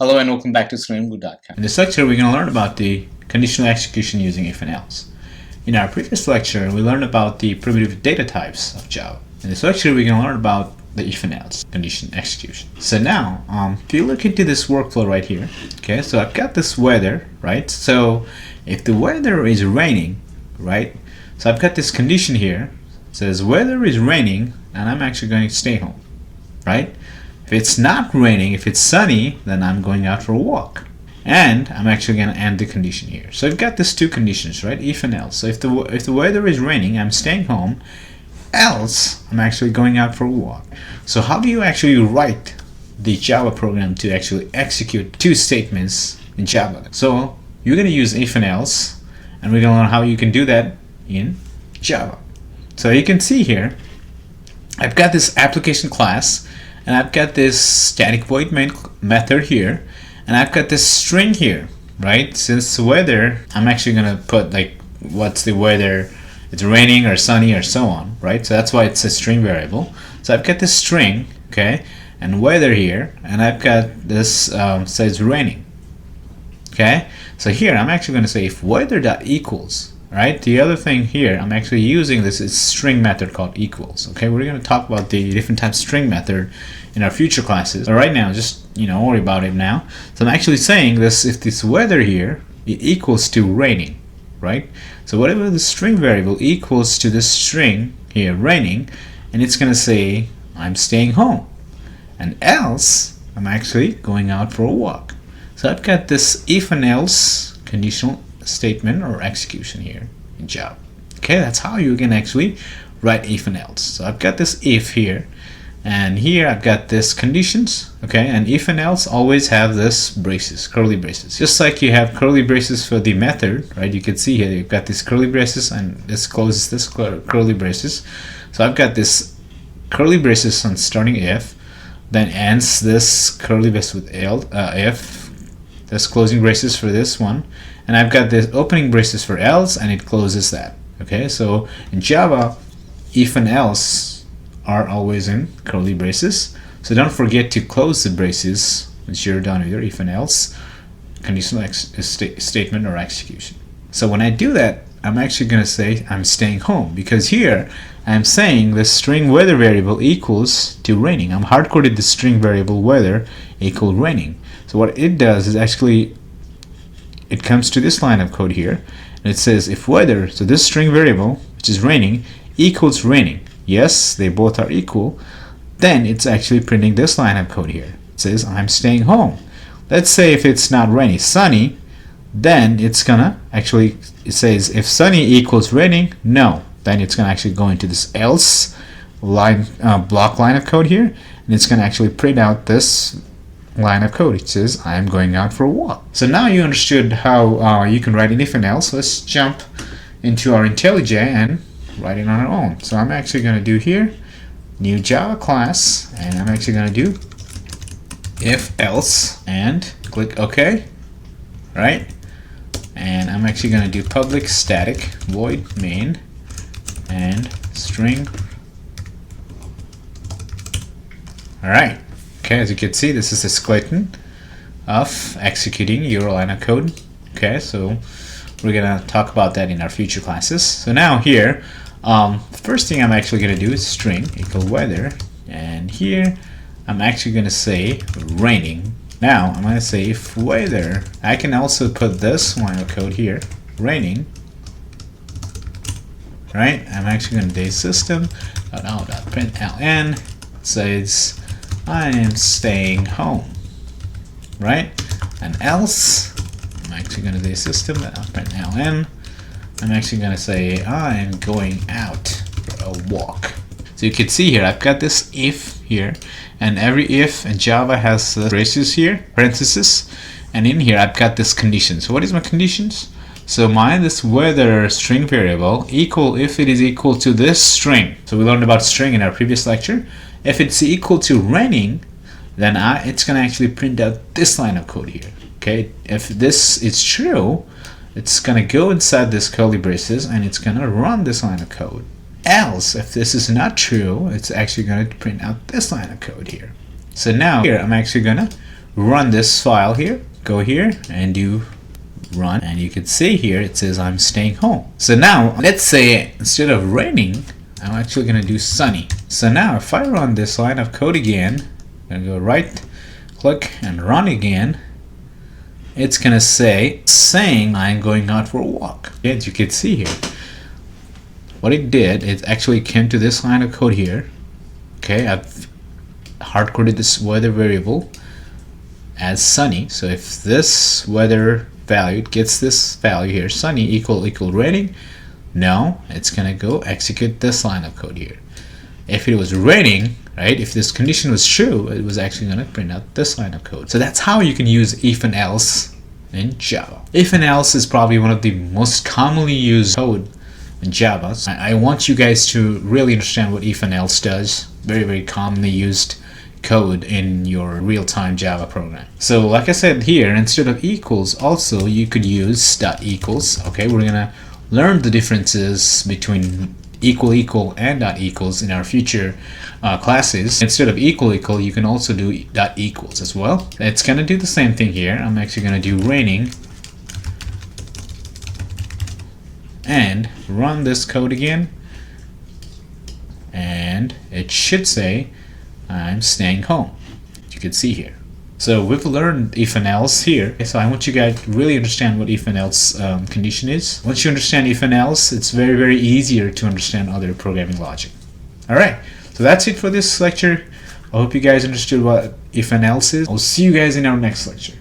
Hello and welcome back to screenblue.com. In this lecture, we're going to learn about the conditional execution using if and else. In our previous lecture, we learned about the primitive data types of Java. In this lecture, we're going to learn about the if and else condition execution. So now, if you look into this workflow right here, okay, so I've got this weather, right? So if the weather is raining, right? So I've got this condition here. It says weather is raining, and I'm actually going to stay home, right? If it's not raining, if it's sunny, then I'm going out for a walk. And I'm actually going to end the condition here. So I've got these two conditions, right? If and else. So if the weather is raining, I'm staying home. Else, I'm actually going out for a walk. So how do you actually write the Java program to actually execute two statements in Java? So you're going to use if and else, and we're going to learn how you can do that in Java. So you can see here, I've got this application class, and I've got this static void main method here, and I've got this string here, right? Since weather, I'm actually gonna put like what's the weather, it's raining or sunny or so on, right? So that's why it's a string variable. So I've got this string, okay, and weather here, and I've got this says raining, okay. So here I'm actually gonna say if weather dot equals, right? The other thing here, I'm actually using this is string method called equals. Okay, we're going to talk about the different types of string method in our future classes. But right now, just don't worry about it now. So I'm actually saying this: if this weather here it equals to raining, right? So whatever the string variable equals to this string here, raining, and it's going to say I'm staying home, and else I'm actually going out for a walk. So I've got this if and else conditional statement or execution here in Java. Okay, that's how you can actually write if and else. So I've got this if here, and here I've got this conditions. Okay, and if and else always have this braces, curly braces, just like you have curly braces for the method, right? You can see here you've got these curly braces, and this closes this curly braces. So I've got this curly braces on starting if, then ends this curly brace with if. There's closing braces for this one, and I've got this opening braces for else, and it closes that. Okay, so in Java, if and else are always in curly braces. So don't forget to close the braces once you're done with your if and else conditional statement or execution. So when I do that, I'm actually going to say I'm staying home, because here I'm saying the string weather variable equals to raining. I'm hard-coded the string variable weather equal raining. So what it does is actually it comes to this line of code here, and it says if weather, so this string variable which is raining, equals raining, yes, they both are equal, then it's actually printing this line of code here. It says I'm staying home. Let's say if it's not rainy, sunny, then it's gonna actually, it says if sunny equals raining, no, then it's gonna actually go into this else line block line of code here, and it's gonna actually print out this line of code. It says I'm going out for a walk. So now you understood how you can write an if and else. Let's jump into our IntelliJ and write it on our own. So I'm actually going to do here new Java class, and I'm actually going to do if else and click OK, right? And I'm actually going to do public static void main and string. All right. Okay, as you can see, this is a skeleton of executing your line of code. Okay, so we're gonna talk about that in our future classes. So now here, the first thing I'm actually gonna do is string equal weather, and here I'm actually gonna say raining. Now I'm gonna say if weather, I can also put this line of code here, raining. Right? I'm actually gonna do system.out.println says I am staying home, right? And else, I'm actually going to do system.out.println. I'm actually going to say I am going out for a walk. So you can see here, I've got this if here, and every if in Java has braces here, parentheses, and in here I've got this condition. So what is my conditions? So this weather string variable equal if it is equal to this string. So we learned about string in our previous lecture. If it's equal to raining, then it's going to actually print out this line of code here. Okay, if this is true, it's going to go inside this curly braces and it's going to run this line of code. Else, if this is not true, it's actually going to print out this line of code here. So now here I'm actually going to run this file here, go here and do run, and you can see here it says I'm staying home. So now let's say instead of raining, I'm actually gonna do sunny. So now if I run this line of code again, I'm gonna go right click and run again, it's gonna say saying I'm going out for a walk. As you can see here, what it did, it actually came to this line of code here. Okay, I've hard-coded this weather variable as sunny. So if this weather value gets this value here, sunny equal raining, no, it's gonna go execute this line of code here. If it was raining, right, if this condition was true, it was actually gonna print out this line of code. So that's how you can use if and else in Java. If and else is probably one of the most commonly used code in Java. I want you guys to really understand what if and else does. Very commonly used code in your real-time Java program. So like I said here, instead of equals, also you could use dot equals. Okay, we're gonna learn the differences between equal and dot equals in our future classes. Instead of equal, you can also do dot equals as well. It's gonna do the same thing here. I'm actually gonna do raining and run this code again, and it should say I'm staying home. You can see here. So we've learned if and else here. So I want you guys to really understand what if and else condition is. Once you understand if and else, it's very easier to understand other programming logic. Alright, so that's it for this lecture. I hope you guys understood what if and else is. I'll see you guys in our next lecture.